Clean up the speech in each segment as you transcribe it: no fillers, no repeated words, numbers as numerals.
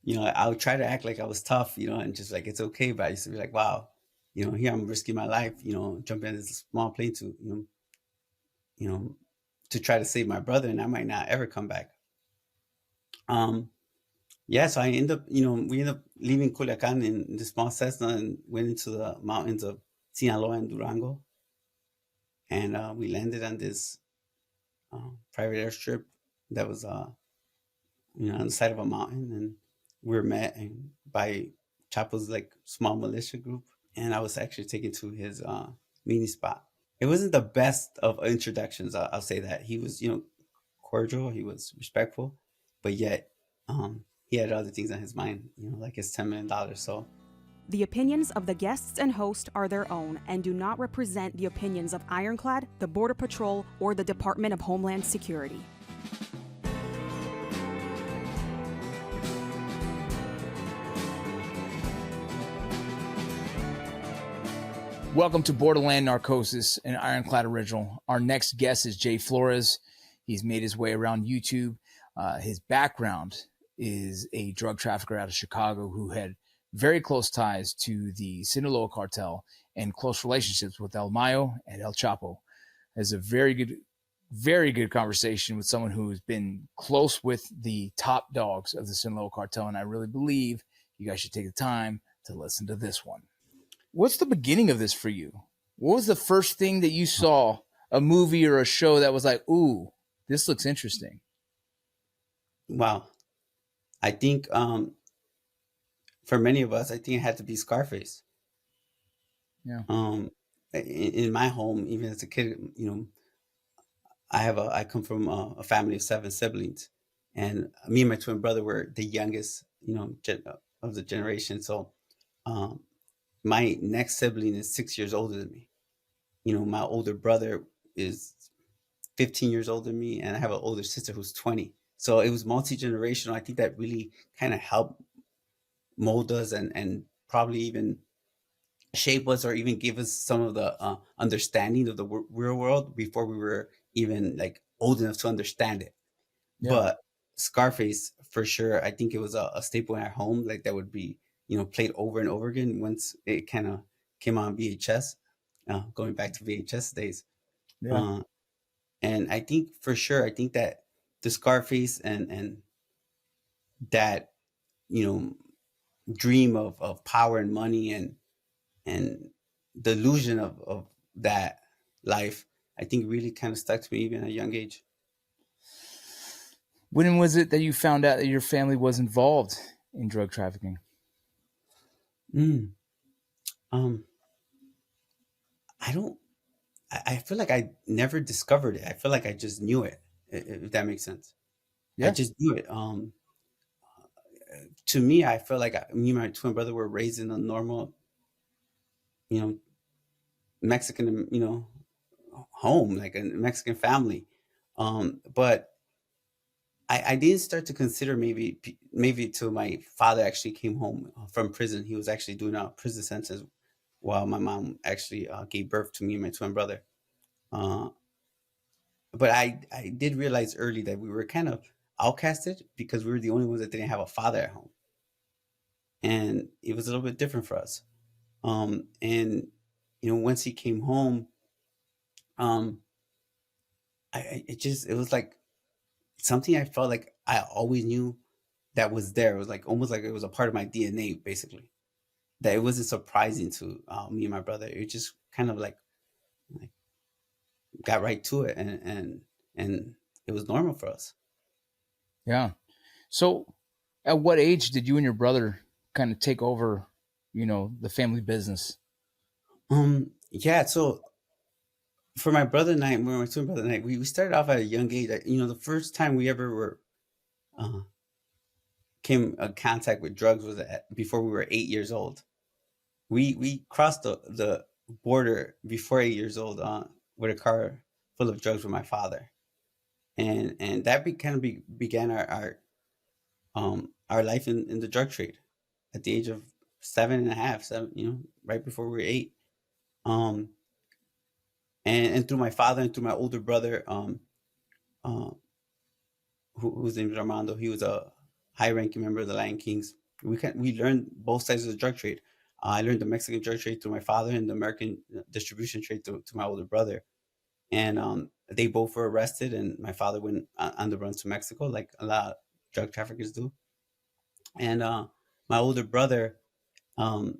I would try to act like I was tough, and just like it's okay. But I used to be like, wow, here I'm risking my life, jumping in this small plane you know, to try to save my brother, and I might not ever come back. Um, yeah, so I end up, we end up leaving Culiacan in the small Cessna and went into the mountains of Sinaloa and Durango, and we landed on this private airstrip that was, on the side of a mountain, and we were met by Chapo's like small militia group, and I was actually taken to his meeting spot. It wasn't the best of introductions. I'll say that he was, cordial. He was respectful, but yet he had other things on his mind, like his $10 million. So The opinions of the guests and host are their own and do not represent the opinions of Ironclad, the Border Patrol, or the Department of Homeland Security. Welcome to Borderland Narcosis, an Ironclad original. Our next guest is Jay Flores. He's made his way around YouTube. His background is a drug trafficker out of Chicago who had very close ties to the Sinaloa Cartel and close relationships with El Mayo and El Chapo. Has a very good conversation with someone who's been close with the top dogs of the Sinaloa Cartel, and I really believe you guys should take the time to listen to this one. What's the beginning of this for you? What was the first thing that you saw, a movie or a show that was like, ooh, this looks interesting? wow, I think for many of us, I think it had to be Scarface. Yeah. In my home, even as a kid, I come from a family of 7 siblings, and me and my twin brother were the youngest, of the generation. So um, my next sibling is 6 years older than me. My older brother is 15 years older than me, and I have an older sister who's 20. So it was multi generational. I think that really kind of helped mold us and probably even shape us or even give us some of the understanding of the real world before we were even like old enough to understand it. Yeah. But Scarface, for sure, I think it was a staple in our home, like that would be, played over and over again once it kind of came on VHS, going back to VHS days. Yeah. Uh, and I think for sure, I think that the Scarface and that, you know, dream of power and money and the illusion of that life, I think really kind of stuck to me even at a young age. When was it that you found out that your family was involved in drug trafficking? Mm. Um, I don't. I feel like I never discovered it. I feel like I just knew it. If that makes sense, I Yeah. just knew it. To me, I feel like me and my twin brother were raised in a normal, you know, Mexican, home, like a Mexican family. But I didn't start to consider maybe till my father actually came home from prison. He was actually doing a prison sentence while my mom actually gave birth to me and my twin brother. Uh, but I did realize early that we were kind of outcasted because we were the only ones that didn't have a father at home, and it was a little bit different for us. And once he came home, um, it was like something I felt like I always knew that was there. It was like almost like it was a part of my DNA, basically. That it wasn't surprising to me and my brother. It just kind of like got right to it, and it was normal for us. Yeah. So at what age did you and your brother kind of take over, the family business? Yeah. So for my brother and I, my twin brother and I, we started off at a young age. The first time we ever were uh, came in contact with drugs was before we were 8 years old. We crossed the border before 8 years old with a car full of drugs with my father, and that began our life in the drug trade at the age of 7 and a half, seven, right before we were 8. Um, and through my father and through my older brother, uh, whose name is Armando, he was high-ranking member of the Lion Kings. We learned both sides of the drug trade. I learned the Mexican drug trade through my father and the American distribution trade through to my older brother. And they both were arrested, and my father went on the run to Mexico, like a lot of drug traffickers do. And my older brother um,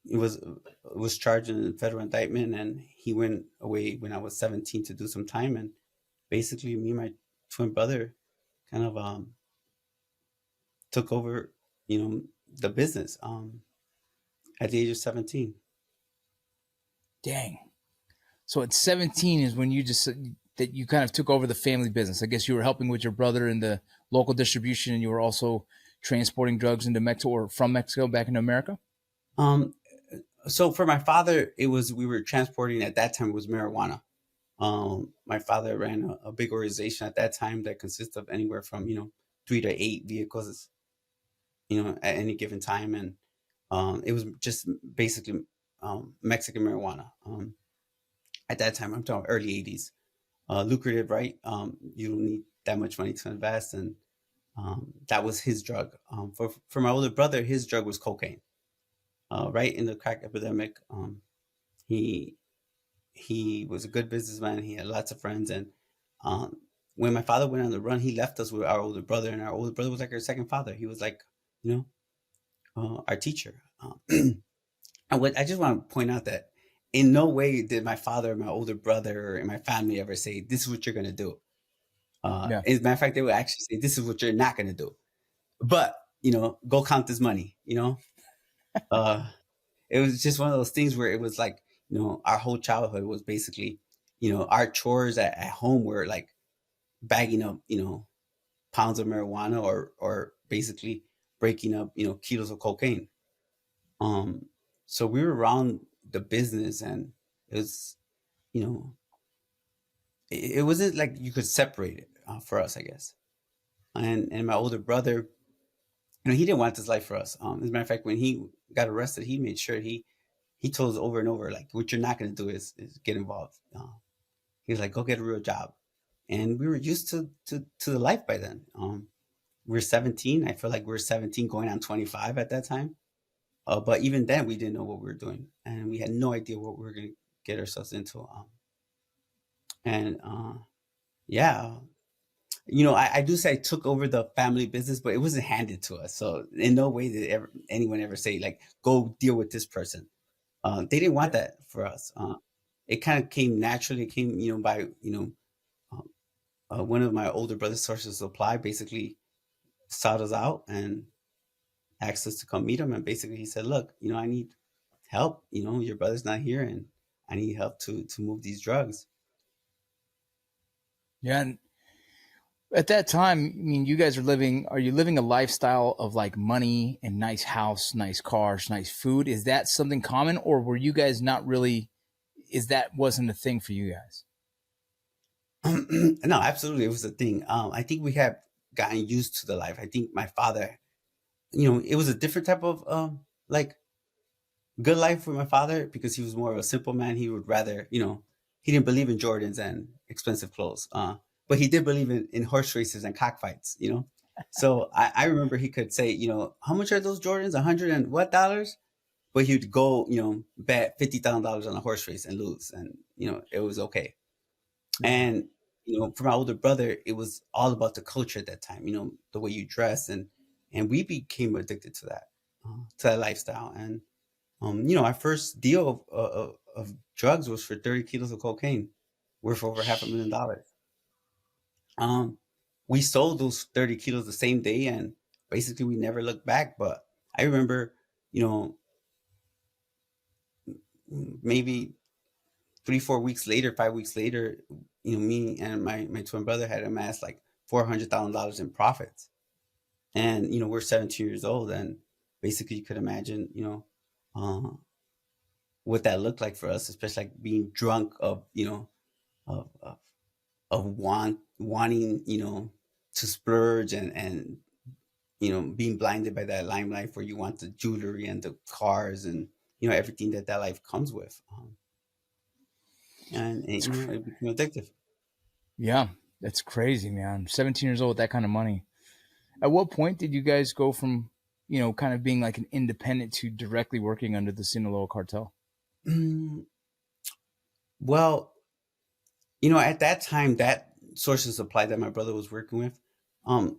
was charged in a federal indictment, and he went away when I was 17 to do some time. And basically, me and my twin brother kind of took over, the business at the age of 17. Dang. So at 17 is when you just that you kind of took over the family business. I guess you were helping with your brother in the local distribution, and you were also transporting drugs into Mexico or from Mexico back into America. So for my father, we were transporting at that time was marijuana. My father ran a big organization at that time that consists of anywhere from 3 to 8 vehicles, at any given time, and it was just basically Mexican marijuana. At that time, I'm talking early 80s. Lucrative, right? You don't need that much money to invest, and that was his drug. For my older brother, his drug was cocaine. Right in the crack epidemic, he was a good businessman. He had lots of friends, and when my father went on the run, he left us with our older brother, and our older brother was like our second father. He was like, our teacher. And what I just want to point out that in no way did my father, my older brother, and my family ever say, "This is what you're gonna do." Yeah. As a matter of fact, they would actually say, "This is what you're not gonna do." But go count this money. It was just one of those things where it was like, our whole childhood was basically, our chores at home were like bagging up, pounds of marijuana or basically breaking up, kilos of cocaine. So we were around the business, and it was, it wasn't like you could separate it for us, I guess. And my older brother, he didn't want this life for us. As a matter of fact, when he got arrested, he made sure he told us over and over, like, what you're not going to do is get involved. He was like, go get a real job. And we were used to the life by then. We were 17. I feel like we were 17 going on 25 at that time. But even then, we didn't know what we were doing. And we had no idea what we were going to get ourselves into. Yeah. I do say I took over the family business, but it wasn't handed to us. So in no way did anyone ever say, like, go deal with this person. They didn't want that for us. It kind of came naturally. It came, by, one of my older brother's sources of supply basically sought us out and asked us to come meet him. And basically he said, look, I need help. Your brother's not here, and I need help to move these drugs. Yeah. And at that time, I mean, you guys are you living a lifestyle of like money and nice house, nice cars, nice food? Is that something common, or were you guys not really, wasn't a thing for you guys? No, absolutely. It was a thing. I think we had gotten used to the life. I think my father, it was a different type of, like, good life for my father, because he was more of a simple man. He would rather, he didn't believe in Jordans and expensive clothes. But he did believe in horse races and cockfights, So I remember he could say, how much are those Jordans? 100 and what dollars? But he'd go, bet $50,000 on a horse race and lose. And, it was okay. And, for my older brother, it was all about the culture at that time, the way you dress. And we became addicted to that lifestyle. And, our first deal of drugs was for 30 kilos of cocaine worth over $500,000. We sold those 30 kilos the same day, and basically we never looked back. But I remember, maybe 3-4 weeks later, 5 weeks later, me and my twin brother had amassed like $400,000 in profits. And, we're 17 years old, and basically you could imagine, what that looked like for us, especially like being drunk of, of, wanting, to splurge and being blinded by that limelight where you want the jewelry and the cars and, everything that life comes with. And it became addictive. Yeah, that's crazy, man. 17 years old with that kind of money. At what point did you guys go from, kind of being like an independent to directly working under the Sinaloa Cartel? Well, at that time, that source of supply that my brother was working with, um,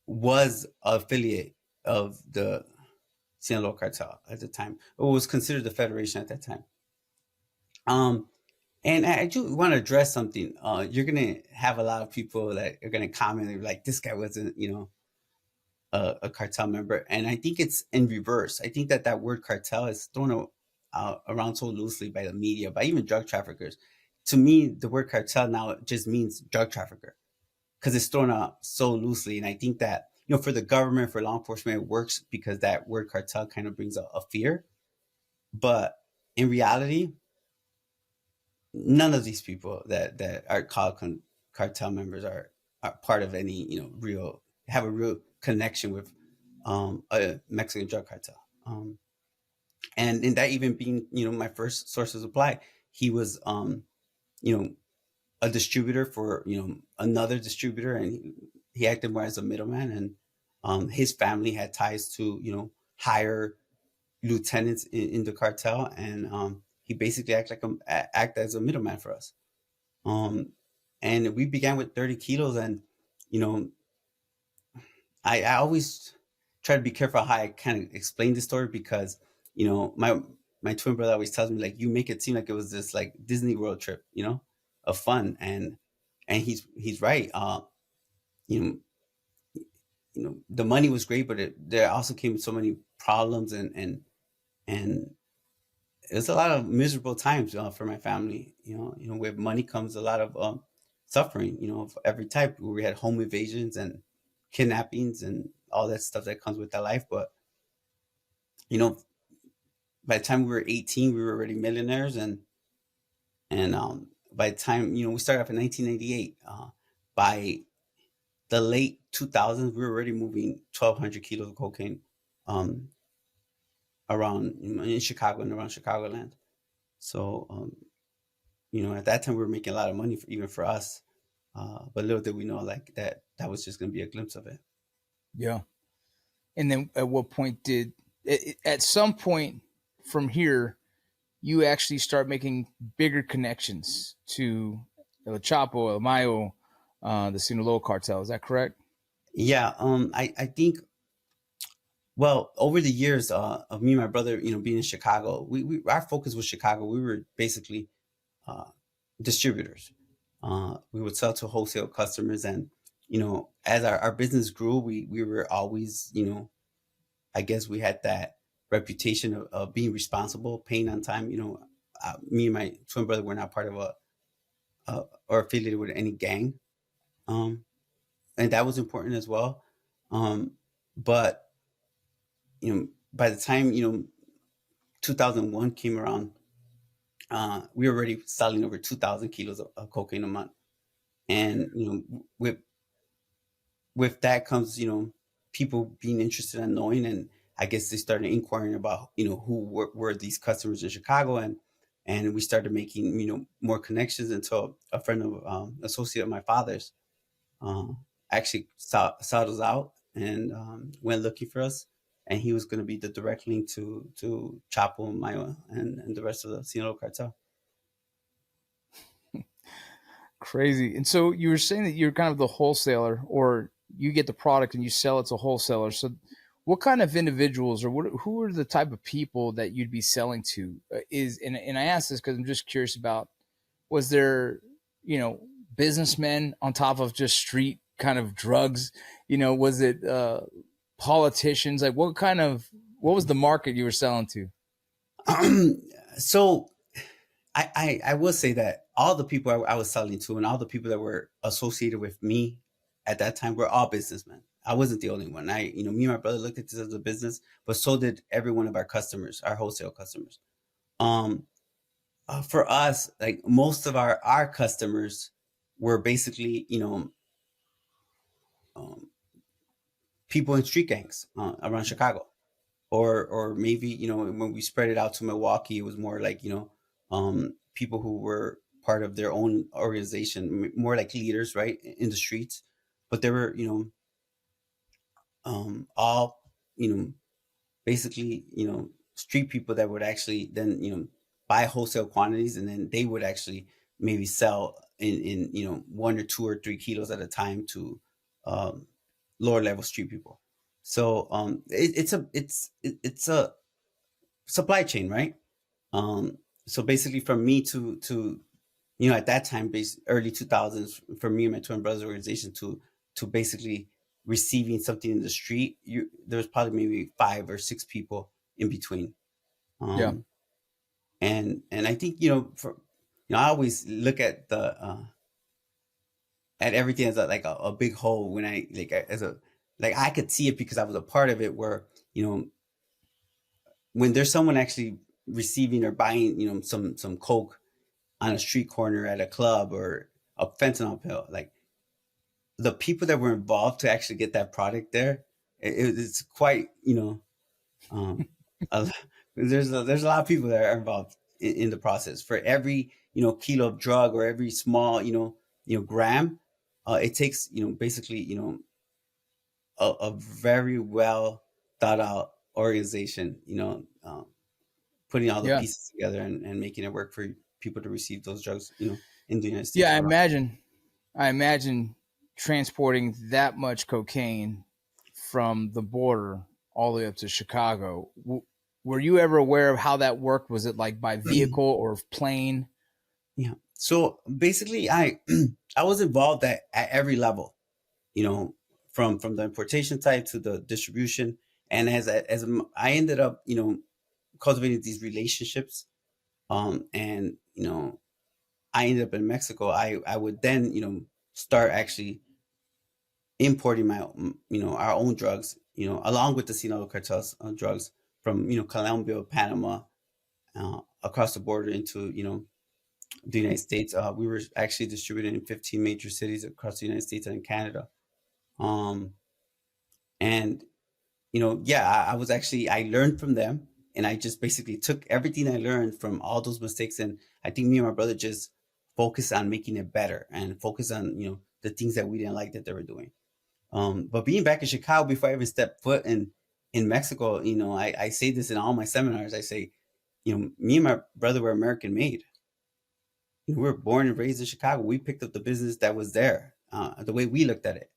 was affiliate of the Sinaloa Cartel at the time. It was considered the Federation at that time. Um, and I do want to address something. You're gonna have a lot of people that are gonna comment and be like, "This guy wasn't, a cartel member," and I think it's in reverse. I think that word cartel is thrown around so loosely by the media, by even drug traffickers. To me, the word cartel now just means drug trafficker because it's thrown out so loosely. And I think that for the government, for law enforcement, it works because that word cartel kind of brings a fear. But in reality, none of these people that are called cartel members are part of any real have a real connection with a Mexican drug cartel. And in that even being my first source of supply, he was you know a distributor for another distributor, and he acted more as a middleman, and his family had ties to higher lieutenants in the cartel, and he basically act as a middleman for us. Um, and we began with 30 kilos, and you know I always try to be careful how I kind of explain the story because my twin brother always tells me like you make it seem like it was this like Disney World trip, of fun, and he's right. You know, the money was great, but there also came so many problems, and it was a lot of miserable times for my family. With money comes a lot of suffering. Of every type. We had home invasions and kidnappings and all that stuff that comes with that life. But you know, by the time we were 18, we were already millionaires, and by the time we started off in 1998, by the late 2000s, we were already moving 1,200 kilos of cocaine um, around in Chicago and around Chicagoland. So at that time we were making a lot of money even for us. But little did we know like that was just going to be a glimpse of it. Yeah. And then at what point at some point from here, you actually start making bigger connections to El Chapo, El Mayo, the Sinaloa Cartel. Is that correct? Yeah. I think, well, over the years of me and my brother, being in Chicago, we our focus was Chicago. We were basically uh, distributors. We would sell to wholesale customers, and as our business grew, we were always, I guess we had that reputation of being responsible, paying on time. Me and my twin brother were not part of or affiliated with any gang, um, and that was important as well. But by the time 2001 came around, we were already selling over 2,000 kilos of cocaine a month, and with that comes people being interested in knowing, and I guess they started inquiring about who were these customers in Chicago, and we started making more connections until a friend of associate of my father's uh, actually sought us out and went looking for us, and he was going to be the direct link to Chapo, Mayo, and the rest of the Sinaloa cartel. Crazy. And so you were saying that you're kind of the wholesaler, or you get the product and you sell it to wholesalers. So what kind of individuals, or who are the type of people that you'd be selling to? And I ask this because I'm just curious about, was there, businessmen on top of just street kind of drugs? Was it politicians? Like what was the market you were selling to? So I will say that all the people I was selling to and all the people that were associated with me at that time were all businessmen. I wasn't the only one. Me and my brother looked at this as a business, but so did every one of our customers, our wholesale customers. Um, for us, like most of our customers were basically, um, people in street gangs around Chicago, or maybe when we spread it out to Milwaukee, it was more like people who were part of their own organization, more like leaders, right, in the streets. But there were all, basically, street people that would actually then, buy wholesale quantities, and then they would actually maybe sell in 1 or 2 or 3 kilos at a time to um, lower level street people. So it's a supply chain, right? So basically, from me to at that time, early 2000s, for me and my twin brothers organization to basically receiving something in the street, there was probably maybe 5 or 6 people in between. Yeah. And I think, I always look at the at everything as like a big whole, when I like as a like I could see it because I was a part of it, where when there's someone actually receiving or buying some coke on a street corner at a club or a fentanyl pill, like the people that were involved to actually get that product there, it's quite, um, a, there's a lot of people that are involved in the process. For every kilo of drug, or every small gram, it takes basically a very well thought out organization, putting all the Yeah. pieces together and making it work for people to receive those drugs, in the United States. Yeah. Or around. I imagine transporting that much cocaine from the border all the way up to Chicago. Were you ever aware of how that worked? Was it like by vehicle or plane? Yeah. So basically, I I was involved at every level, from the importation side to the distribution, and as I ended up, cultivating these relationships, and I ended up in Mexico. I would then start actually importing our own drugs, along with the Sinaloa Cartel's drugs from Colombia, Panama, across the border into the United States. We were actually distributed in 15 major cities across the United States and in Canada. Um, and yeah, I was actually, I learned from them, and I just basically took everything I learned from all those mistakes, and I think me and my brother just focused on making it better and focus on the things that we didn't like that they were doing. But being back in Chicago, before I even stepped foot in Mexico, I say this in all my seminars. I say, me and my brother were American made. We were born and raised in Chicago. We picked up the business that was there, the way we looked at it.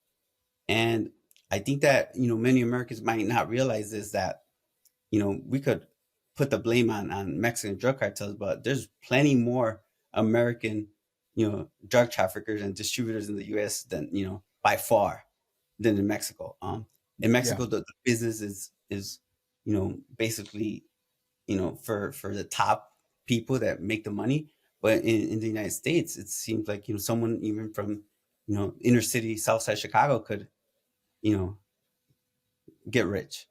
And I think that many Americans might not realize is that we could put the blame on Mexican drug cartels, but there's plenty more American drug traffickers and distributors in the U.S. than by far than in Mexico. In Mexico, Yeah. the business is basically for the top people that make the money. But in the United States, it seems like someone even from inner city Southside Chicago could you know get rich.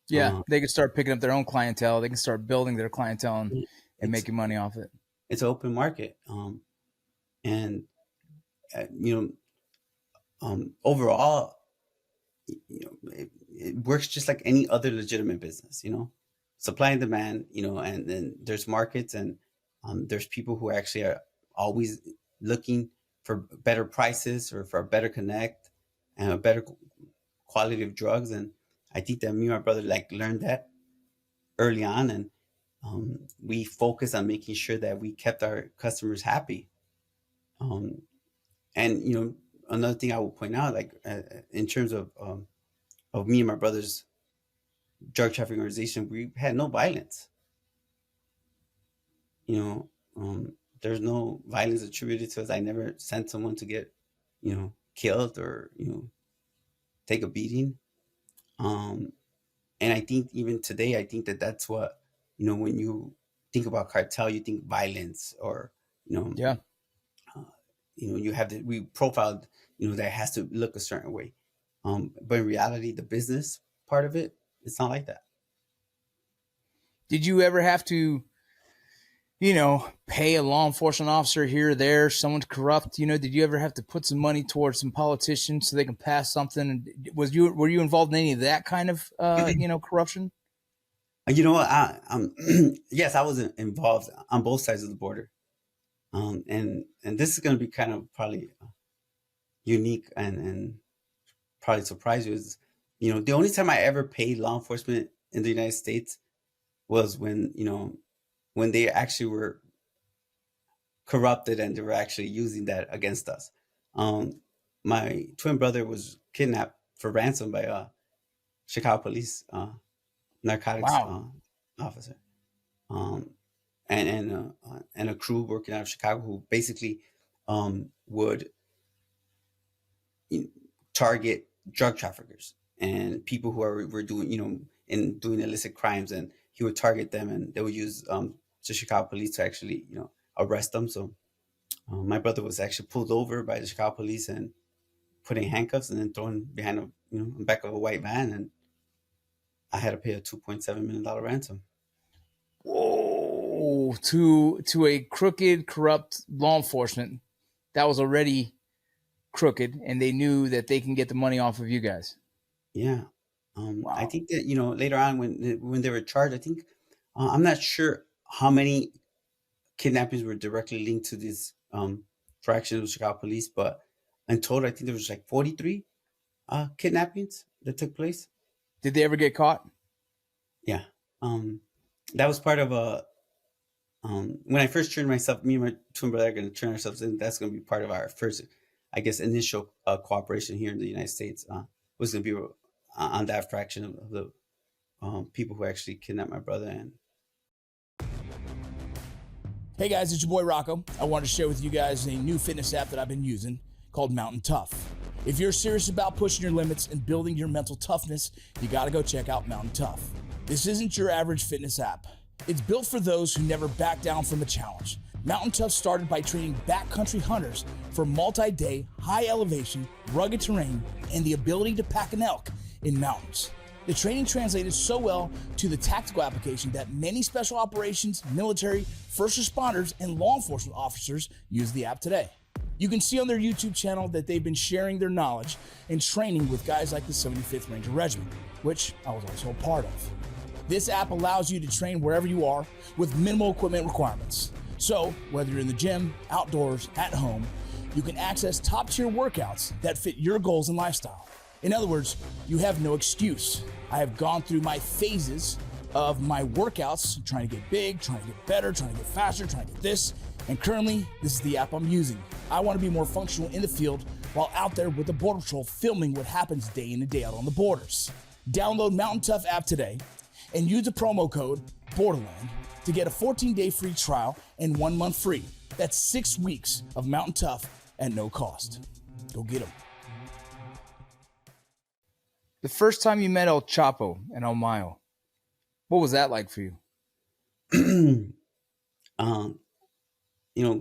Yeah. Uh, They could start picking up their own clientele. They can start building their clientele and it's making money off it. it's an open market, and you know overall, it works just like any other legitimate business. Supply and demand. And then there's markets, and there's people who actually are always looking for better prices or for a better connect and a better quality of drugs. And I think that me and my brother like learned that early on, and we focus on making sure that we kept our customers happy. Um, and another thing I will point out, like in terms of me and my brother's drug trafficking organization, we had no violence. You know, there's no violence attributed to us. I never sent someone to get killed or take a beating. Um, and I think even today, I think that that's what when you think about cartel, you think violence, or you know Yeah. uh, you have to, we profiled that has to look a certain way. But in reality, the business part of it, it's not like that. Did you ever have to, pay a law enforcement officer here or there, someone corrupt? Did you ever have to put some money towards some politicians so they can pass something? And were you involved in any of that kind of, corruption? You know what? Yes, I was involved on both sides of the border. And this is going to be kind of probably unique and probably surprise you. Is the only time I ever paid law enforcement in the United States was when, when they actually were corrupted and they were actually using that against us. My twin brother was kidnapped for ransom by Chicago police narcotics Wow. officer, um, and a crew working out of Chicago who basically would target drug traffickers and people who were doing and doing illicit crimes, and he would target them, and they would use the Chicago police to actually arrest them. So my brother was actually pulled over by the Chicago police and put in handcuffs and then thrown behind the back of a white van, and I had to pay a $2.7 million ransom. Whoa, to a crooked, corrupt law enforcement that was already crooked, and they knew that they can get the money off of you guys. Yeah. Wow. I think that later on when they were charged, I think I'm not sure how many kidnappings were directly linked to this fraction of Chicago police, but in total, I think there was like 43 kidnappings that took place. Did they ever get caught? Yeah. That was part of a when I first turned myself, me and my twin brother are going to turn ourselves in. That's going to be part of our first, I guess, initial cooperation here in the United States. Was going to be on that fraction of the people who actually kidnapped my brother. And Hey guys, it's your boy Rocco. I wanted to share with you guys a new fitness app that I've been using called Mountain Tough. If you're serious about pushing your limits and building your mental toughness, you gotta go check out Mountain Tough. This isn't your average fitness app. It's built for those who never back down from a challenge. Mountain Tough started by training backcountry hunters for multi-day, high elevation, rugged terrain, and the ability to pack an elk in mountains. The training translated so well to the tactical application that many special operations, military, first responders, and law enforcement officers use the app today. You can see on their YouTube channel that they've been sharing their knowledge and training with guys like the 75th Ranger Regiment, which I was also a part of. This app allows you to train wherever you are with minimal equipment requirements. So, whether you're in the gym, outdoors, at home, you can access top-tier workouts that fit your goals and lifestyle. In other words, you have no excuse. I have gone through my phases of my workouts, trying to get big, trying to get better, trying to get faster, trying to get this, and currently, this is the app I'm using. I want to be more functional in the field while out there with the Border Patrol filming what happens day in and day out on the borders. Download Mountain Tough app today and use the promo code BORDERLAND to get a 14-day free trial and 1 month free. That's 6 weeks of Mountain Tough at no cost. Go get them. The first time you met El Chapo and El Mayo, what was that like for you?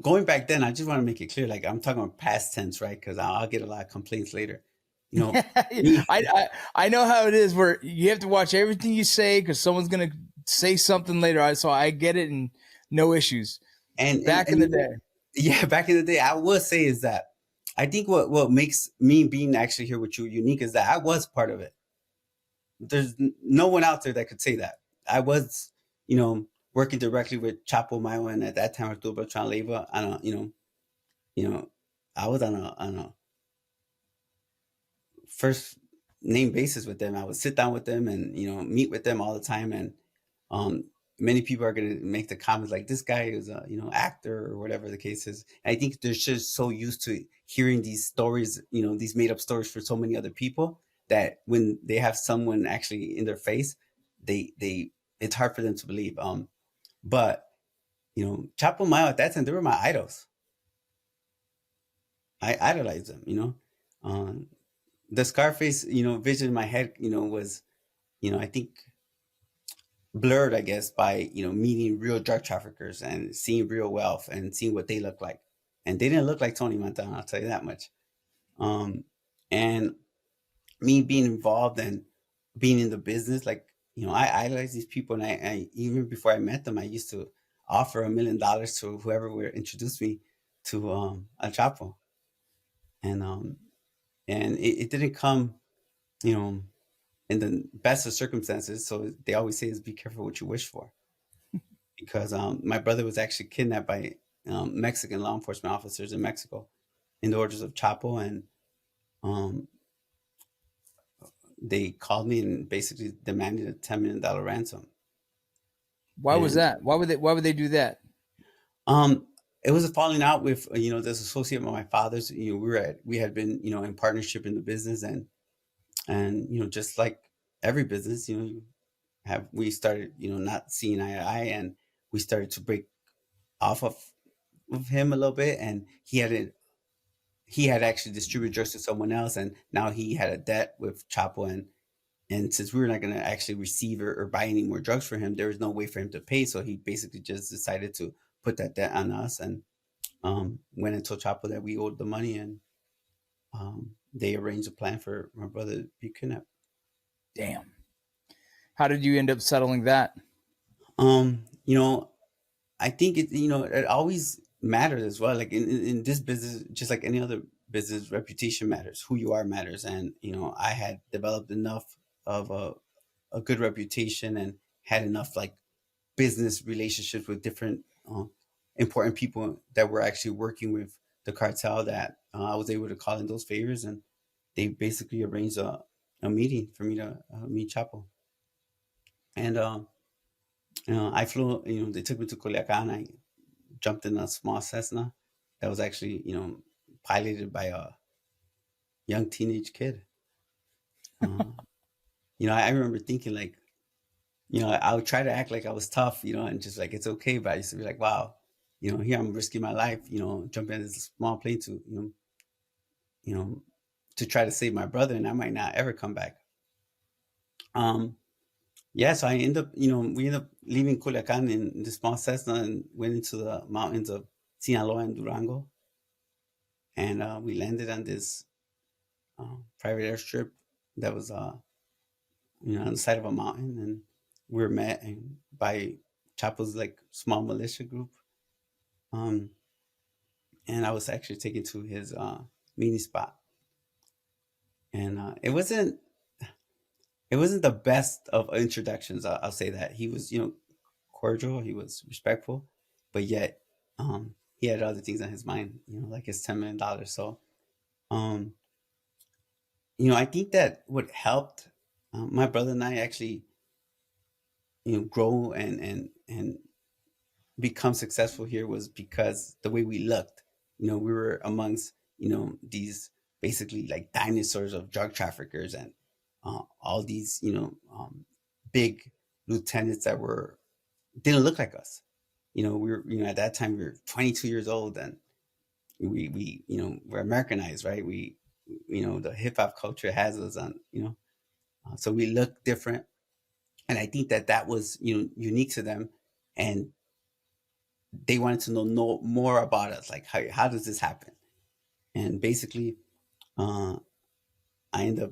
Going back then, I just want to make it clear, like I'm talking about past tense, right? Because I'll get a lot of complaints later. I know how it is where you have to watch everything you say because someone's gonna say something later. So I get it, and no issues. And back in the day, yeah, back in the day, I will say is that I think what makes me being actually here with you unique is that I was part of it. There's no one out there that could say that. I was, working directly with Chapo, Mayo, and at that time Arturo Beltran Leiva. I don't, I was on a first name basis with them. I would sit down with them and meet with them all the time. And many people are going to make the comments like, this guy is a actor or whatever the case is. And I think they're just so used to hearing these stories, these made up stories for so many other people, that when they have someone actually in their face, they it's hard for them to believe. But Chapo, Mayo at that time, they were my idols. I idolized them. The Scarface vision in my head was I think blurred, I guess, by meeting real drug traffickers and seeing real wealth and seeing what they look like. And they didn't look like Tony Montana, I'll tell you that much. And me being involved and being in the business, like I idolize these people, and I even before I met them, I used to offer $1 million to whoever would introduce me to El Chapo. And it didn't come in the best of circumstances. So they always say is be careful what you wish for, because my brother was actually kidnapped by Mexican law enforcement officers in Mexico in the orders of Chapo, and they called me and basically demanded a $10 million ransom. Why was And that? Why would they do that? it was a falling out with this associate of my father's. We had been in partnership in the business, and just like every business, we started not seeing eye to eye, and we started to break off of him a little bit, and he had actually distributed drugs to someone else, and now he had a debt with Chapo, and since we were not going to actually receive or buy any more drugs for him, there was no way for him to pay. So he basically just decided to put that debt on us, and went and told Chapo that we owed the money, and they arranged a plan for my brother to be kidnapped. Damn. How did you end up settling that? You know, I think it always matters as well. Like in this business, just like any other business, reputation matters. Who you are matters. And I had developed enough of a good reputation and had enough like business relationships with different important people that were actually working with the cartel that I was able to call in those favors, and they basically arranged a meeting for me to meet Chapo. And I flew. They took me to Culiacan. I jumped in a small Cessna that was actually piloted by a young teenage kid. I remember thinking like, I would try to act like I was tough, and just like it's okay, but I used to be like, wow, here I'm risking my life, jumping in this small plane to to try to save my brother, and I might not ever come back. Yeah, so I end up, we end up leaving Culiacan in the small Cessna and went into the mountains of Sinaloa and Durango, and we landed on this private airstrip that was, on the side of a mountain, and we were met by Chapo's like small militia group, and I was actually taken to his meeting spot, and it wasn't the best of introductions. I'll say that he was, cordial, he was respectful, but yet he had other things on his mind, like his $10 million. So, I think that what helped my brother and I actually, grow and become successful here was because the way we looked. We were amongst these basically like dinosaurs of drug traffickers and all these big lieutenants that didn't look like us. We were at that time we were 22 years old, and we we're Americanized, right? The hip hop culture has us on, so we look different, and I think that was unique to them, and they wanted to know more about us, like how does this happen? And basically, I end up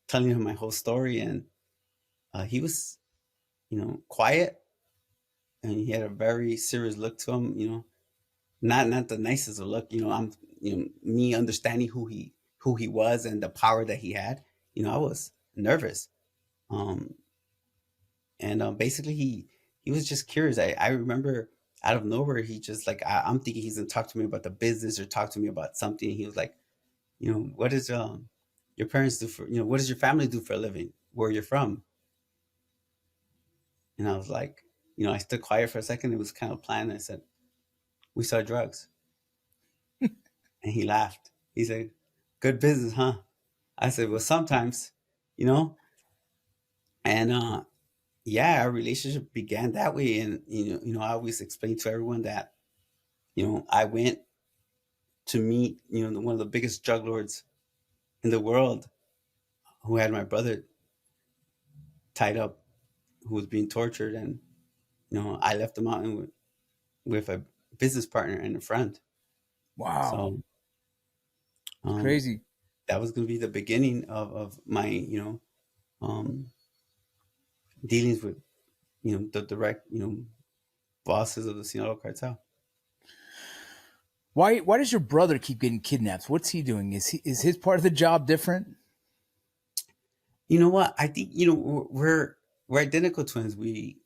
telling him my whole story, and he was quiet, and he had a very serious look to him. Not the nicest of look. I'm me understanding who he was and the power that he had. I was nervous, um, and basically he was just curious. I remember out of nowhere he just like I'm thinking he's gonna talk to me about the business or talk to me about something. He was like, what does your parents do for what does your family do for a living? Where you're from? And I was like, I stood quiet for a second. It was kind of planned. I said, we sell drugs. And he laughed. He said, good business, huh? I said, well, sometimes, you know? And yeah, our relationship began that way. And, I always explain to everyone that, I went to meet, one of the biggest drug lords in the world who had my brother tied up, who was being tortured. And, I left the mountain with a business partner and a friend. Wow. So um, Crazy. that was going to be the beginning of my, um, dealings with, the direct, bosses of the Sinaloa Cartel. Why does your brother keep getting kidnapped? What's he doing? Is his part of the job different? You know what? I think, we're identical twins. They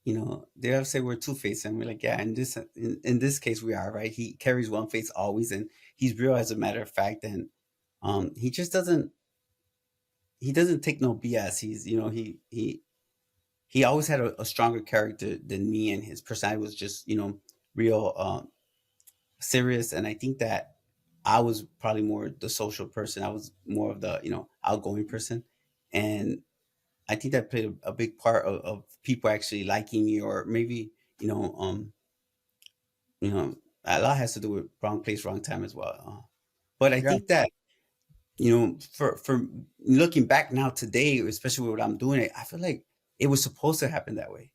have to say we're two faced, and we're like, yeah. In this case, we are, right. He carries one face always, and he's real as a matter of fact, and he just doesn't. he doesn't take no BS. He's, he always had a stronger character than me, and his personality was just, real serious. And I think that I was probably more the social person. I was more of the, outgoing person. And I think that played a big part of people actually liking me, or maybe, you know, um, a lot has to do with wrong place, wrong time as well. But I Yeah. think that, for looking back now today, especially with what I'm doing, I feel like it was supposed to happen that way.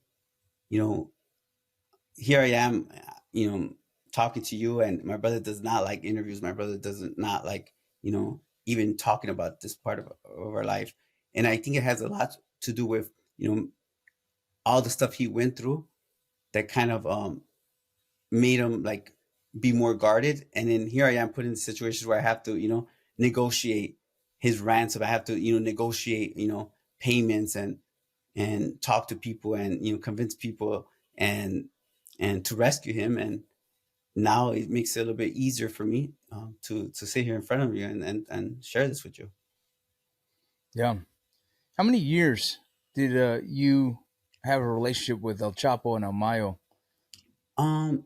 You know, Here I am, talking to you, and my brother does not like interviews. My brother doesn't not like, even talking about this part of our life. And I think it has a lot to do with, all the stuff he went through that kind of made him like be more guarded. And then here I am put in situations where I have to, negotiate his ransom. I have to, negotiate, payments, and talk to people, and convince people, and to rescue him. And now it makes it a little bit easier for me, to sit here in front of you, and share this with you. Yeah. How many years did you have a relationship with El Chapo and El Mayo? Um,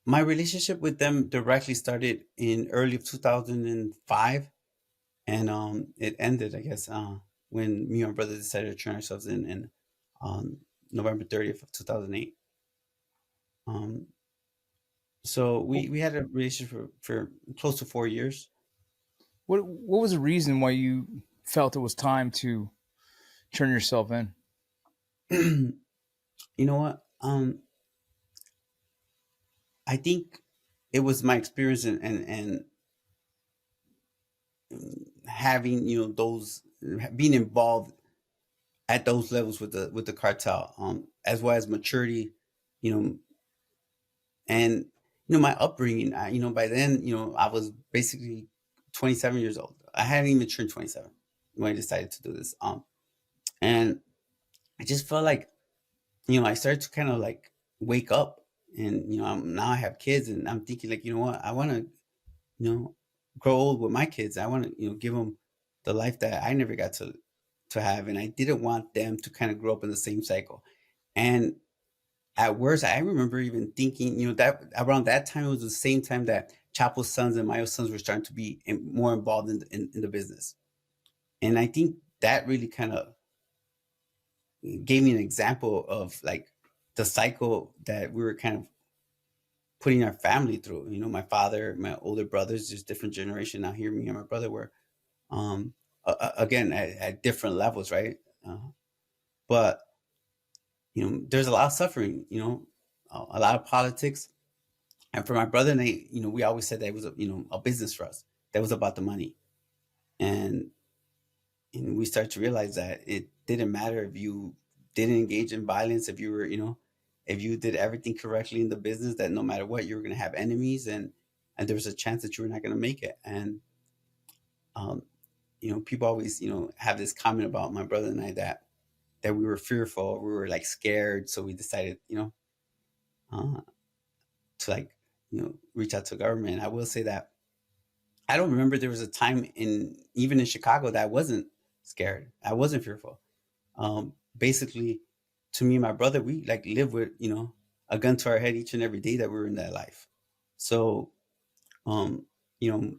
my relationship with them directly started in early of 2005, and it ended, I guess, when me and my brother decided to turn ourselves in on November 30th of 2008. Um, so we had a relationship for close to 4 years. What was the reason why you felt it was time to turn yourself in? You know what? I think it was my experience, and having, those, being involved at those levels with the cartel, as well as maturity, you know, and my upbringing. By then, I was basically 27 years old. I hadn't even turned 27 when I decided to do this. And I just felt like, I started to kind of like wake up, and now I have kids, and I'm thinking like, what, I want to, you know grow old with my kids. I want to, give them the life that I never got to have, and I didn't want them to kind of grow up in the same cycle. And at worst, I remember even thinking, that around that time, it was the same time that Chapo's sons and Mayo sons were starting to be more involved in the business. And I think that really kind of gave me an example of like the cycle that we were kind of putting our family through. My father, my older brothers, just different generation. Now here, me and my brother were, again, at different levels, right? But there's a lot of suffering. A lot of politics. And for my brother and I, we always said that it was a business for us. That was about the money. And we started to realize that it didn't matter if you didn't engage in violence, if you were, if you did everything correctly in the business, that no matter what, you were going to have enemies, and there was a chance that you were not going to make it. And um, people always, have this comment about my brother and I, that we were fearful, we were like scared, so we decided, uh, to like, reach out to government. I will say that I don't remember there was a time in even in Chicago that I wasn't scared. I wasn't fearful. Basically, to me and my brother, we like live with, a gun to our head each and every day that we were in that life. So, um, you know,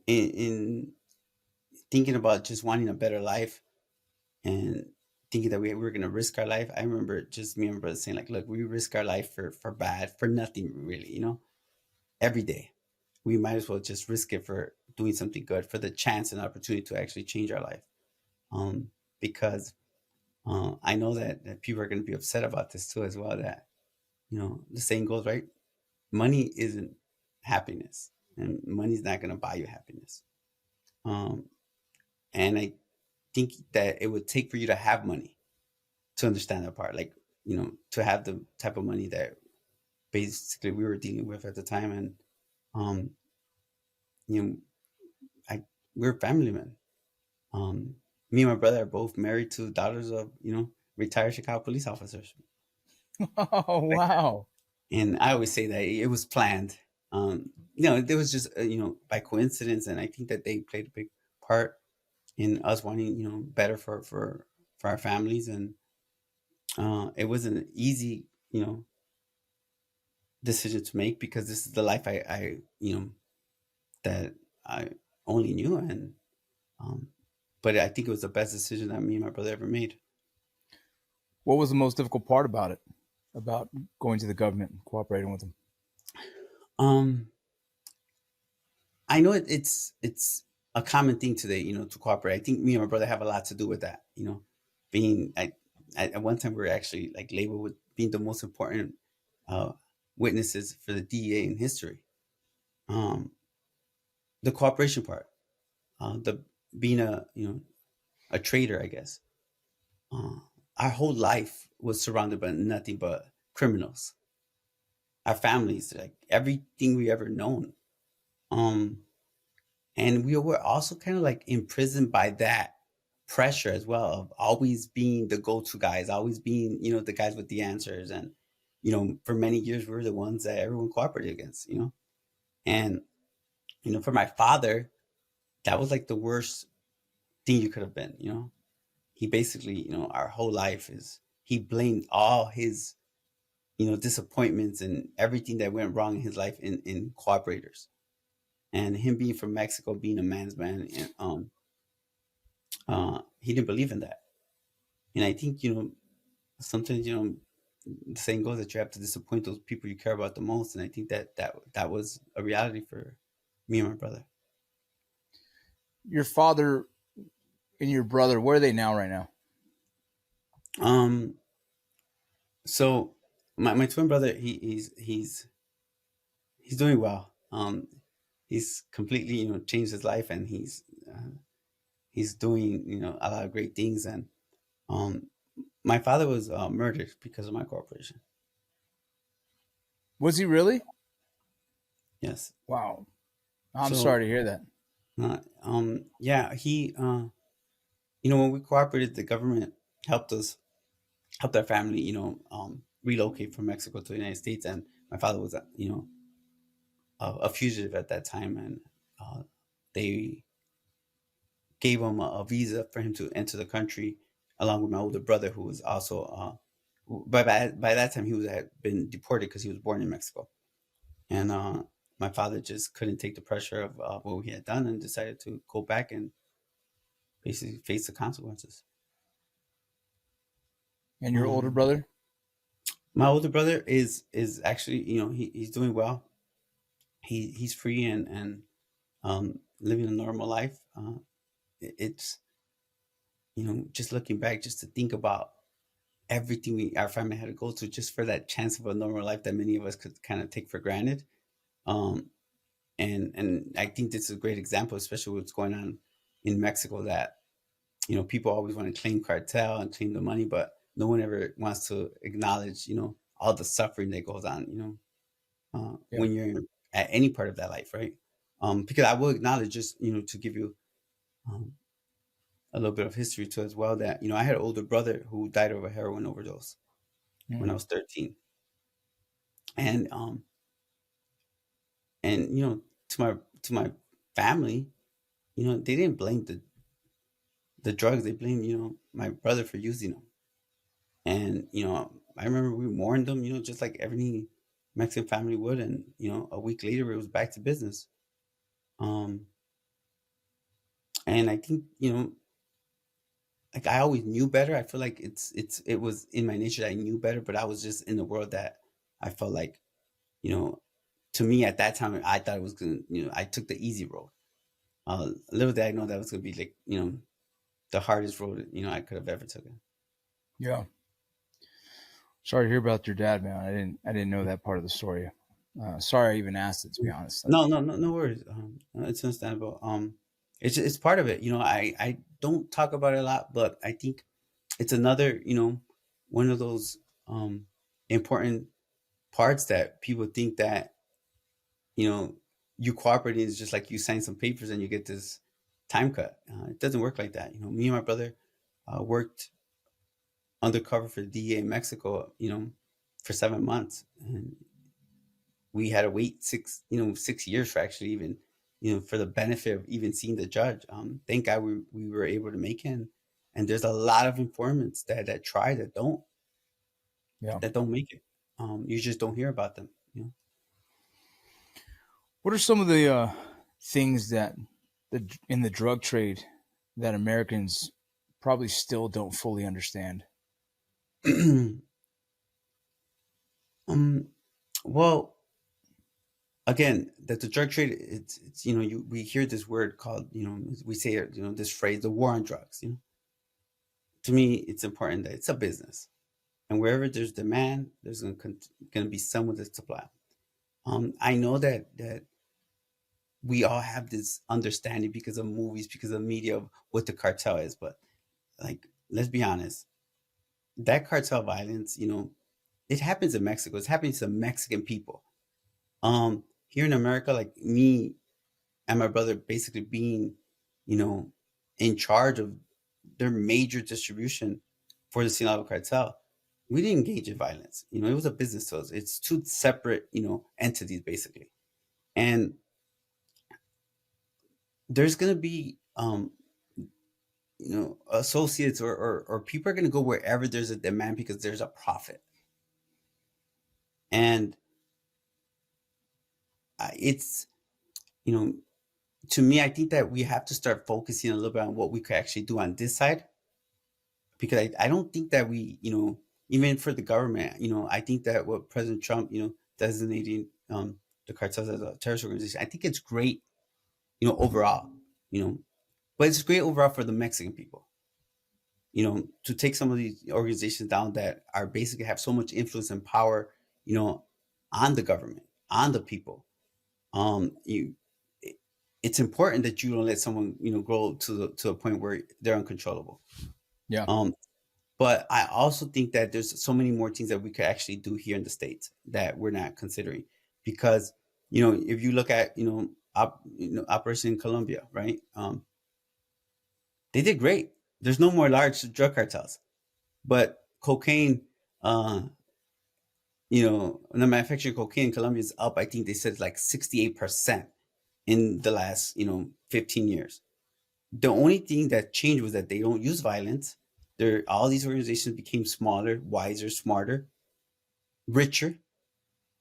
in thinking about just wanting a better life, and thinking that we were going to risk our life, I remember just me and my brother saying like, look, we risk our life for bad, for nothing really, every day. We might as well just risk it for doing something good, for the chance and opportunity to actually change our life. Because I know that people are going to be upset about this too as well. That the saying goes, right, money isn't happiness, and money's not going to buy you happiness. Um, and I think that it would take for you to have money to understand that part. Like to have the type of money that basically we were dealing with at the time. And um, you know, I we're family men. Um, Me and my brother are both married to daughters of retired Chicago police officers. Oh, wow. And I always say that it was planned. There was just by coincidence, and I think that they played a big part. in us wanting, better for our families. And it wasn't an easy, decision to make, because this is the life I that I only knew. And um, but I think it was the best decision that me and my brother ever made. What was the most difficult part about it, about going to the government and cooperating with them? Um, I know it's a common thing today, to cooperate. I think me and my brother have a lot to do with that. Being at one time we were actually like labeled with being the most important uh, witnesses for the DEA in history. Um, the cooperation part, the being a traitor, I guess. Uh, our whole life was surrounded by nothing but criminals. Our families, like everything we ever known. Um, and we were also kind of like imprisoned by that pressure as well, of always being the go-to guys, always being, the guys with the answers. And for many years we were the ones that everyone cooperated against. And for my father, that was like the worst thing you could have been. He basically, our whole life is, he blamed all his disappointments and everything that went wrong in his life in cooperators. And him being from Mexico, being a man's man, and he didn't believe in that. And I think, sometimes, the saying goes that you have to disappoint those people you care about the most. And I think that was a reality for me and my brother. Your father and your brother, where are they now right now? So my twin brother, he's doing well. He's completely, changed his life, and he's doing, a lot of great things. And um, my father was murdered because of my cooperation. Was he really? Yes. Wow. I'm So, sorry to hear that. yeah, he, when we cooperated, the government helped us, helped our family, relocate from Mexico to the United States. And my father was, a fugitive at that time. And they gave him a visa for him to enter the country, along with my older brother, who was also, by that time, he was had been deported because he was born in Mexico. And my father just couldn't take the pressure of what he had done, and decided to go back and basically face the consequences. And your older Um, brother? my older brother is actually, he's doing well. He's free, and living a normal life. It's, just looking back, just to think about everything our family had to go through just for that chance of a normal life that many of us could kind of take for granted. Um, and I think this is a great example, especially what's going on in Mexico, that people always want to claim cartel and claim the money, but no one ever wants to acknowledge all the suffering that goes on Yeah. when you're at any part of that life, right? Because I will acknowledge, just to give you um, a little bit of history too as well, that I had an older brother who died of a heroin overdose when I Mm. was 13. And and to my family, they didn't blame the drugs. They blamed, my brother for using them. And I remember we warned them, just like every Mexican family would. And a week later it was back to business. um and I think, like, I always knew better. I feel like it was in my nature that I knew better, but I was just in the world that I felt like, you know to me at that time, I thought it was gonna, I took the easy road. Little did I know that was gonna be like, the hardest road, I could have ever taken. Yeah. Sorry to hear about your dad, man. I didn't know that part of the story. Sorry I even asked it, to be honest. No, no, no, no worries. It's understandable. It's part of it. I don't talk about it a lot, but I think it's another, one of those important parts that people think that, you know you cooperating is just like you sign some papers and you get this time cut. It doesn't work like that. Me and my brother worked undercover for the DEA in Mexico, for 7 months, and we had to wait 6 years for actually even for the benefit of even seeing the judge. Thank God we were able to make him. And there's a lot of informants that try Yeah. that don't make it. You just don't hear about them. What are some of the things that in the drug trade that Americans probably still don't fully understand? Well, again, that the drug trade, it's we hear this word called, we say it, this phrase, the war on drugs. To me, it's important that it's a business, and wherever there's demand, there's going to be someone that's supply. I know that we all have this understanding because of movies, because of media, of what the cartel is, but like, let's be honest, that cartel violence, it happens in Mexico. It's happening to Mexican people. Here in America, like me and my brother basically being, in charge of their major distribution for the Sinaloa Cartel, we didn't engage in violence. It was a business. So it's two separate, entities basically. And there's going to be, associates or people are going to go wherever there's a demand because there's a profit. And it's, to me, I think that we have to start focusing a little bit on what we could actually do on this side, because I don't think that we, even for the government, I think that what President Trump, designating the cartels as a terrorist organization, I think it's great, overall, but it's great overall for the Mexican people, to take some of these organizations down that are basically have so much influence and power, on the government, on the people. It's important that you don't let someone, grow to a point where they're uncontrollable. Yeah. But I also think that there's so many more things that we could actually do here in the States that we're not considering, because, if you look at, Operation Colombia, right? They did great. There's no more large drug cartels, but cocaine, the manufacturing of cocaine in Colombia is up. I think they said like 68% in the last, 15 years. The only thing that changed was that they don't use violence. All these organizations became smaller, wiser, smarter, richer.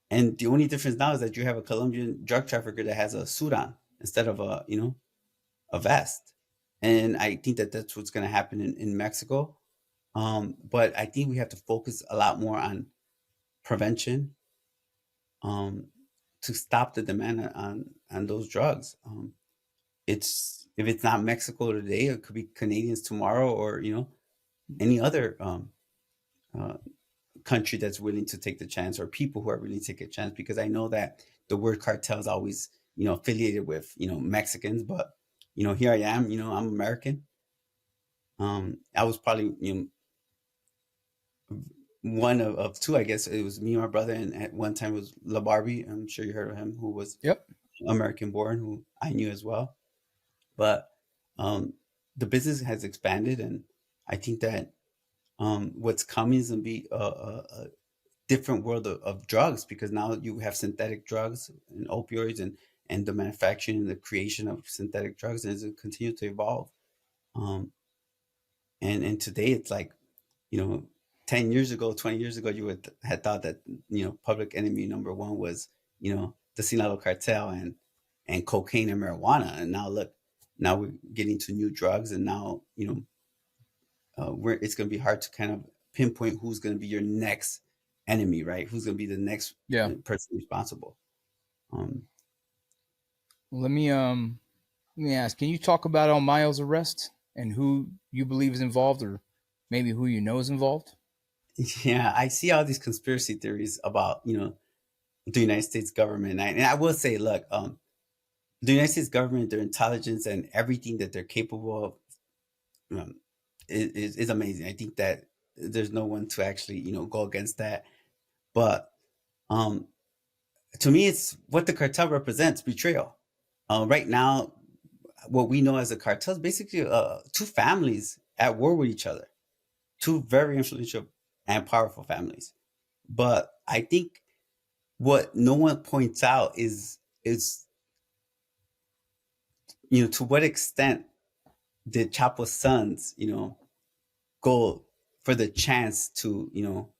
And the only difference now is that you have a Colombian drug trafficker that has a suit on instead of a vest. And I think that that's what's going to happen in Mexico. But I think we have to focus a lot more on prevention, to stop the demand on those drugs. If it's not Mexico today, it could be Canadians tomorrow, or any other country that's willing to take the chance, or people who are willing to take a chance. Because I know that the word cartel is always affiliated with Mexicans, but here I am, I'm American. I was probably one of two, I guess. It was me and my brother, and at one time it was LaBarbie. I'm sure you heard of him, who was American born, who I knew as well. But the business has expanded, and I think that what's coming is going to be a different world of drugs, because now you have synthetic drugs and opioids, and the manufacturing and the creation of synthetic drugs, and it's going to continue to evolve. And today it's like, 10 years ago, 20 years ago, you had thought that, public enemy number one was, the Sinaloa Cartel and cocaine and marijuana. And now look, now we're getting to new drugs, and now, it's going to be hard to kind of pinpoint who's going to be your next enemy, right? Who's going to be the next person responsible. Let me ask, can you talk about Mayo's arrest and who you believe is involved, or maybe who you know is involved? Yeah, I see all these conspiracy theories about, the United States government. And I will say, look, the United States government, their intelligence and everything that they're capable of, is amazing. I think that there's no one to actually, go against that. But to me, it's what the cartel represents: betrayal. Right now, what we know as a cartel is basically two families at war with each other, two very influential and powerful families. But I think what no one points out is to what extent did Chapo's sons, go for the chance to,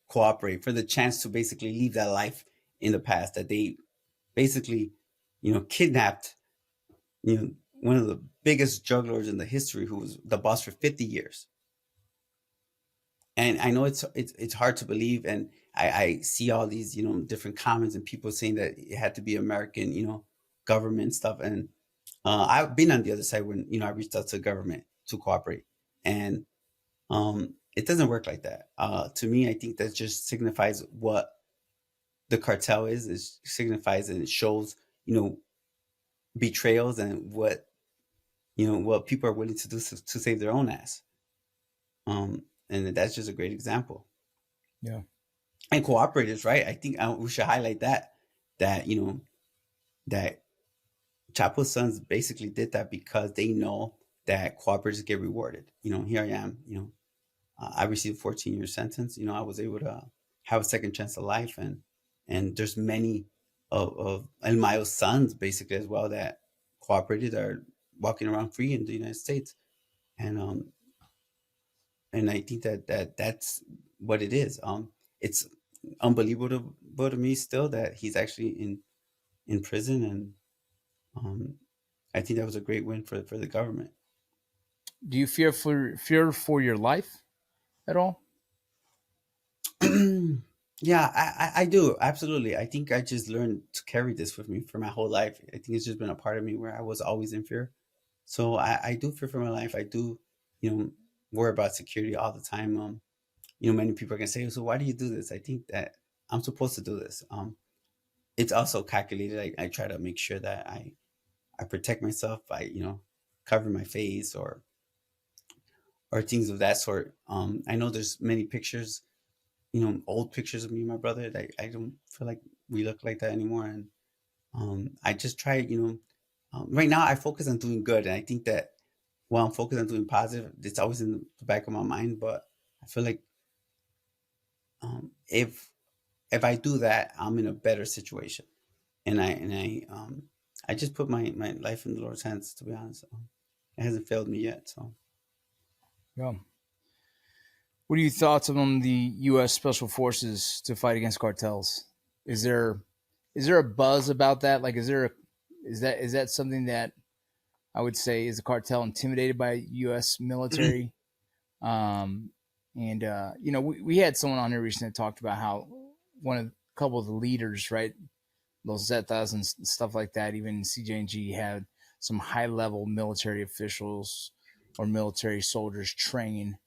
cooperate, for the chance to basically leave that life in the past, that they basically, kidnapped, one of the biggest drug lords in the history, who was the boss for 50 years. And I know it's hard to believe, and I see all these different comments and people saying that it had to be American government stuff, and I've been on the other side when I reached out to the government to cooperate, and it doesn't work like that. To me, I think that just signifies what the cartel is. It signifies and it shows betrayals and what people are willing to do to save their own ass. And that's just a great example. Yeah. And cooperators, right? I think we should highlight that that Chapo's sons basically did that because they know that cooperators get rewarded. Here I am. I received a 14-year sentence. I was able to have a second chance of life, and there's many of El Mayo's sons basically as well that cooperated, are walking around free in the United States, and I think that's what it is. It's unbelievable to me still that he's actually in prison, and I think that was a great win for the government. Do you fear for your life at all? Yeah, I do, absolutely. I think I just learned to carry this with me for my whole life. I think it's just been a part of me where I was always in fear. So I do fear for my life. I do, worry about security all the time. Many people are gonna say, "So why do you do this?" I think that I'm supposed to do this. It's also calculated. I try to make sure that I protect myself by cover my face or things of that sort. I know there's many pictures, old pictures of me and my brother that I don't feel like we look like that anymore, and I just try. Right now I focus on doing good, and I think that while I'm focused on doing positive, it's always in the back of my mind. But I feel like if I do that, I'm in a better situation, and I just put my life in the Lord's hands. To be honest, it hasn't failed me yet. So, Yeah. What are your thoughts on the U.S. Special Forces to fight against cartels? Is there a buzz about that? Like, is that something that I would say is the cartel intimidated by U.S. military? We had someone on here recently that talked about how a couple of the leaders, right, those Zetas and stuff like that, even CJ&G had some high level military officials or military soldiers train.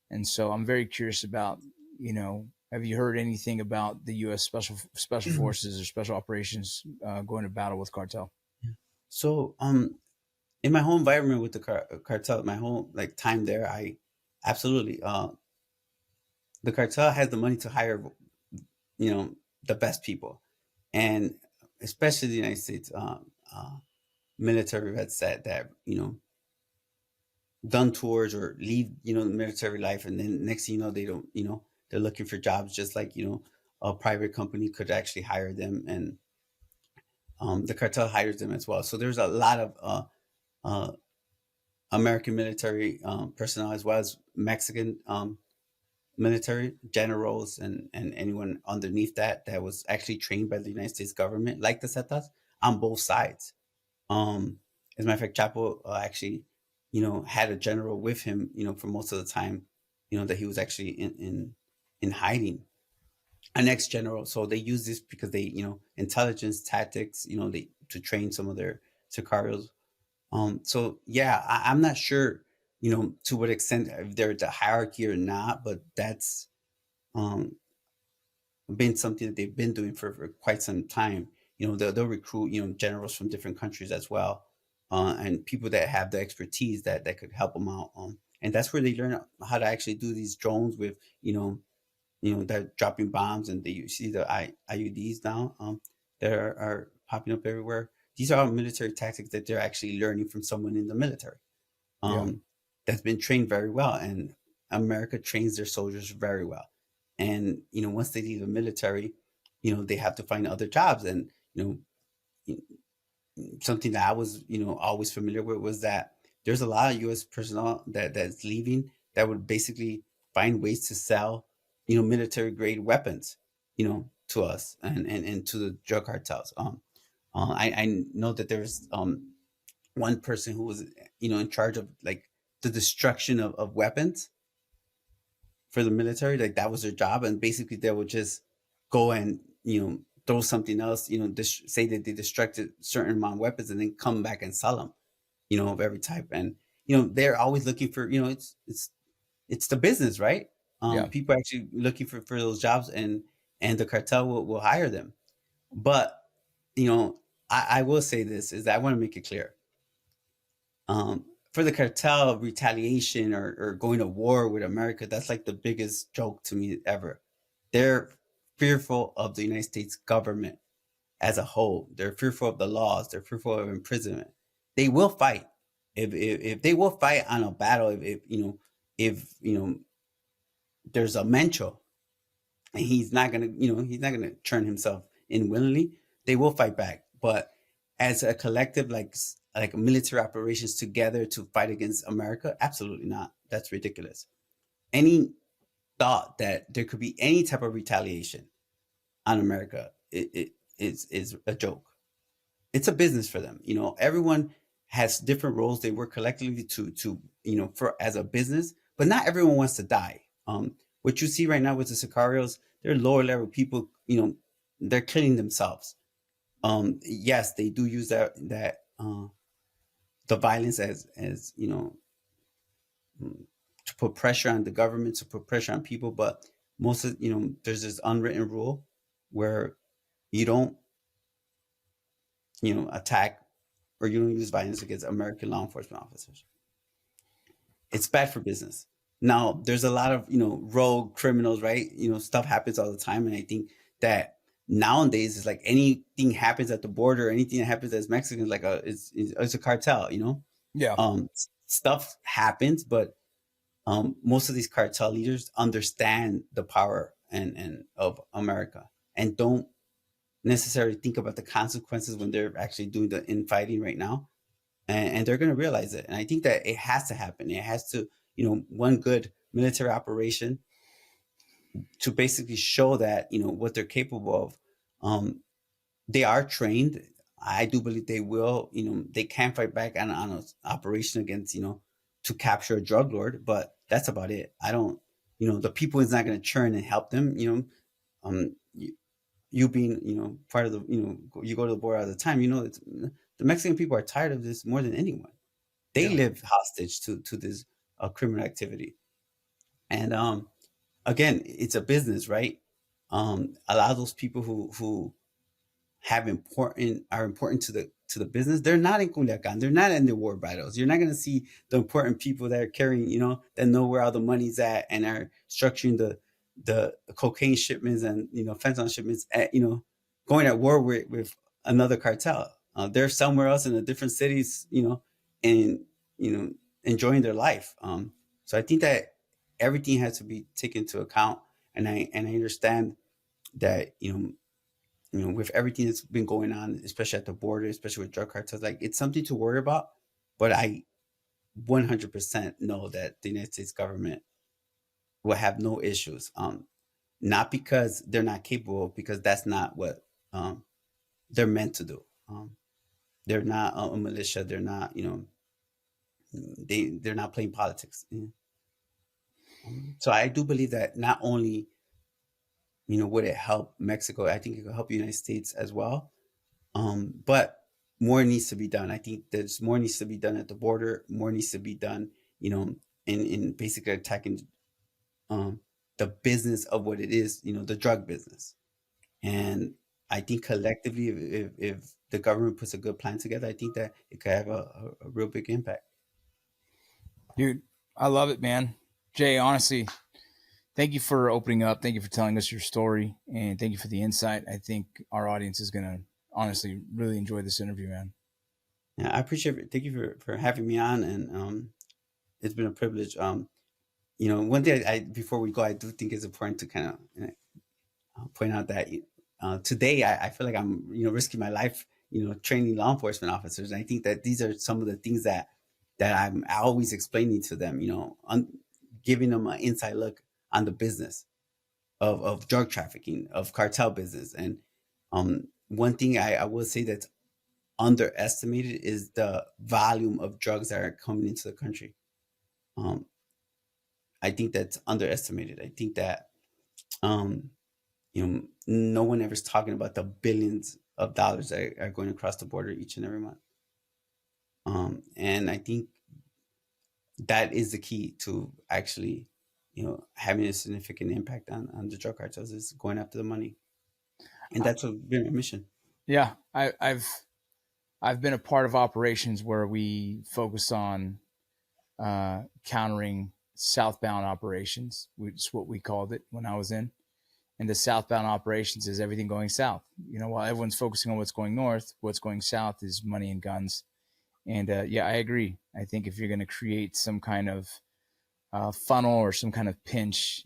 And so I'm very curious about, have you heard anything about the U.S. special forces or special operations going to battle with cartel? So in my whole environment with the cartel, my whole time there, I absolutely the cartel has the money to hire the best people, and especially the United States military vets that done tours or leave the military life, and then next thing they don't they're looking for jobs, just like a private company could actually hire them, and the cartel hires them as well. So there's a lot of American military personnel, as well as Mexican military generals and anyone underneath that was actually trained by the United States government, like the Zetas, on both sides. As a matter of fact, Chapo actually, had a general with him, for most of the time, that he was actually in hiding, an ex-general. So they use this because they, intelligence tactics, they to train some of their sicarios. So yeah, I'm not sure, to what extent if there's a hierarchy or not, but that's been something that they've been doing for quite some time. They'll recruit, generals from different countries as well, and people that have the expertise that could help them out. And that's where they learn how to actually do these drones with, they're dropping bombs, and you see the IUDs now that are popping up everywhere. These are all military tactics that they're actually learning from someone in the military that's been trained very well. And America trains their soldiers very well. And, once they leave the military, they have to find other jobs. And, something that I was, always familiar with was that there's a lot of U.S. personnel that's leaving that would basically find ways to sell, military grade weapons, to us and to the drug cartels. I know that there's one person who was, in charge of like the destruction of weapons for the military. Like that was their job, and basically they would just go and throw something else. Say that they destructed certain amount of weapons, and then come back and sell them. Of every type, and they're always looking for. It's the business, right? Yeah. People are actually looking for those jobs, and the cartel will hire them. But I will say this is that I want to make it clear. For the cartel, retaliation or going to war with America, that's like the biggest joke to me ever. They're fearful of the United States government as a whole. They're fearful of the laws. They're fearful of imprisonment. They will fight. If they will fight on a battle, if there's a Mencho and he's not gonna turn himself in willingly, they will fight back. But as a collective, like military operations together to fight against America, absolutely not. That's ridiculous. Any thought that there could be any type of retaliation on America, it is a joke. It's a business for them. Everyone has different roles. They work collectively to for as a business, but not everyone wants to die. What you see right now with the Sicarios, they're lower level people. They're killing themselves. Yes, they do use that the violence as to put pressure on the government, to put pressure on people. But most of there's this unwritten rule where you don't attack or you don't use violence against American law enforcement officers. It's bad for business. Now, there's a lot of rogue criminals, right? Stuff happens all the time, and I think that nowadays it's like anything happens at the border, anything that happens as Mexicans, like it's a cartel. Yeah. Stuff happens, but most of these cartel leaders understand the power and of America and don't necessarily think about the consequences when they're actually doing the infighting right now, and they're going to realize it. And I think that it has to happen. It has to, one good military operation to basically show that what they're capable of. They are trained. I do believe they will. They can fight back on an operation against to capture a drug lord, but that's about it. I don't. The people is not going to churn and help them. You being part of the you go to the border all the time. The Mexican people are tired of this more than anyone. They live hostage to this criminal activity, and again, it's a business, right? A lot of those people who are important to the business. They're not in Culiacan. They're not in the war battles. You're not going to see the important people that are carrying, that know where all the money's at and are structuring the cocaine shipments and fentanyl shipments at going at war with another cartel. They're somewhere else in the different cities, and enjoying their life. So I think that everything has to be taken into account, and I understand that with everything that's been going on, especially at the border, especially with drug cartels, like it's something to worry about. But I 100% know that the United States government will have no issues. Not because they're not capable, because that's not what they're meant to do. They're not a militia. They're not, they're not playing politics. So I do believe that not only, would it help Mexico, I think it could help the United States as well. But more needs to be done. I think there's more needs to be done at the border. More needs to be done, in basically attacking the business of what it is, the drug business. And I think collectively, if the government puts a good plan together, I think that it could have a real big impact. Dude, I love it, man. Jay, honestly, thank you for opening up. Thank you for telling us your story, and thank you for the insight. I think our audience is going to honestly really enjoy this interview, man. Yeah, I appreciate it. Thank you for having me on, and it's been a privilege. One thing I before we go, I do think it's important to kind of point out that today I feel like I'm risking my life training law enforcement officers. And I think that these are some of the things that I'm always explaining to them, giving them an inside look on the business of drug trafficking, of cartel business. And one thing I will say that's underestimated is the volume of drugs that are coming into the country. I think that's underestimated. I think that no one ever is talking about the billions of dollars that are going across the border each and every month. And I think that is the key to actually, having a significant impact on the drug cartels, is going after the money. And that's been my mission. Yeah, I've been a part of operations where we focus on countering southbound operations, which is what we called it when I was in. And the southbound operations is everything going south. While everyone's focusing on what's going north, what's going south is money and guns. And yeah, I agree. I think if you're going to create some kind of funnel or some kind of pinch,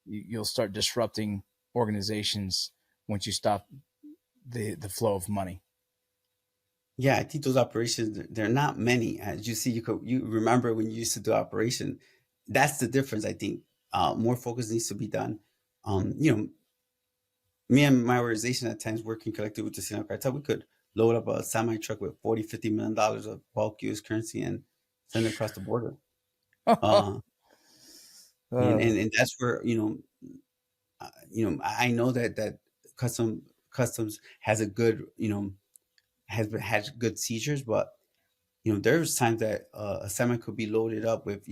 you'll start disrupting organizations once you stop the flow of money. Yeah, I think those operations, they're not many. As you see, you remember when you used to do operation. That's the difference. I think more focus needs to be done. Me and my organization at times, working collectively with the Sinaloa Cartel, we could load up a semi truck with $40-50 million of bulk U.S. currency and send it across the border. And that's where I know that customs has a good has good seizures, but there's times that a semi could be loaded up with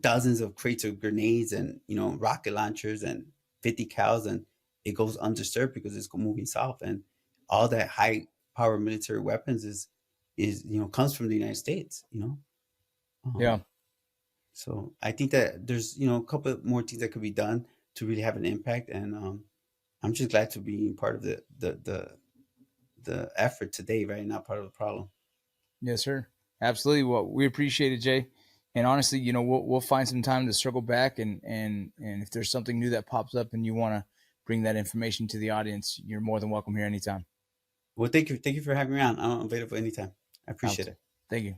dozens of crates of grenades and rocket launchers and 50 cals, and it goes undisturbed because it's moving south, and all that high power military weapons is comes from the United States. Yeah. So I think that there's a couple more things that could be done to really have an impact, and I'm just glad to be part of the effort today, right? Not part of the problem. Yes, sir. Absolutely. Well, we appreciate it, Jay. And honestly, we'll find some time to circle back, and if there's something new that pops up and you want to bring that information to the audience, you're more than welcome here anytime. Well, thank you for having me on. I'm available anytime. I appreciate it. Thank you.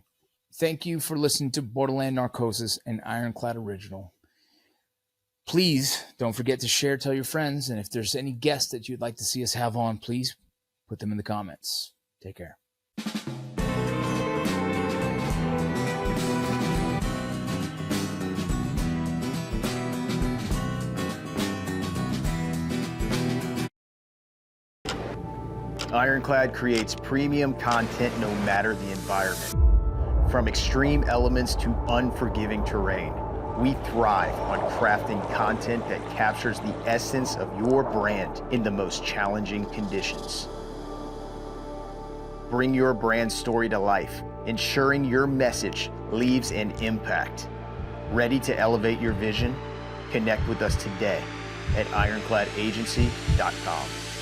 Thank you for listening to Borderland Narcosis, an Ironclad original. Please don't forget to share, tell your friends, and if there's any guests that you'd like to see us have on, please put them in the comments. Take care. Ironclad creates premium content no matter the environment. From extreme elements to unforgiving terrain, we thrive on crafting content that captures the essence of your brand in the most challenging conditions. Bring your brand story to life, ensuring your message leaves an impact. Ready to elevate your vision? Connect with us today at ironcladagency.com.